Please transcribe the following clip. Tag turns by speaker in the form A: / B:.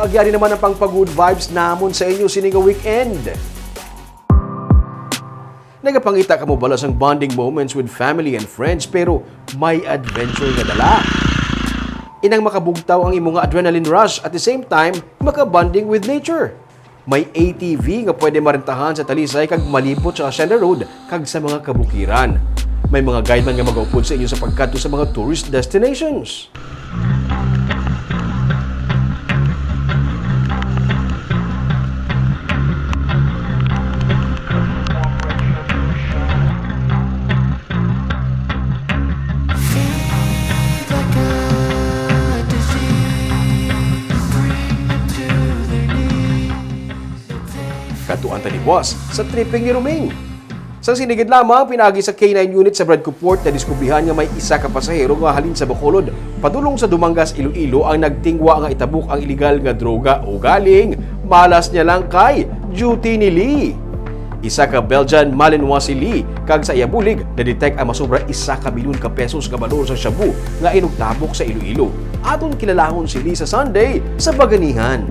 A: agyari naman ang pangpag-good vibes namon sa inyo sining weekend. Nagapangita ka mo balas ang bonding moments with family and friends pero may adventure nga dala. Inang makabugtaw ang imong adrenaline rush at the same time makabonding with nature. May ATV nga pwede marentahan sa Talisay kag malipot sa Hacienda Road kag sa mga kabukiran. May mga guide man nga mag-upod sa inyo sa pagkadto sa mga tourist destinations. Katuan ni Boss sa tripping ni Roming. Sa sinigid lamang, pinagi sa K9 unit sa Bradco Port na diskubihan nga may isa ka pasahero nga halin sa Bacolod. Padulong sa Dumangas, Iloilo ang nagtingwa nga itabuk ang iligal nga droga o galing malas niya lang kay duty ni Lee. Isa ka Belgian Malinois si Lee kag sa iyabulig na-detect ang masobra 1 milyon ka pesos nga balor sa shabu nga inugtabok sa Iloilo. Aton kilalahon si Lee sa Sunday sa Baganihan.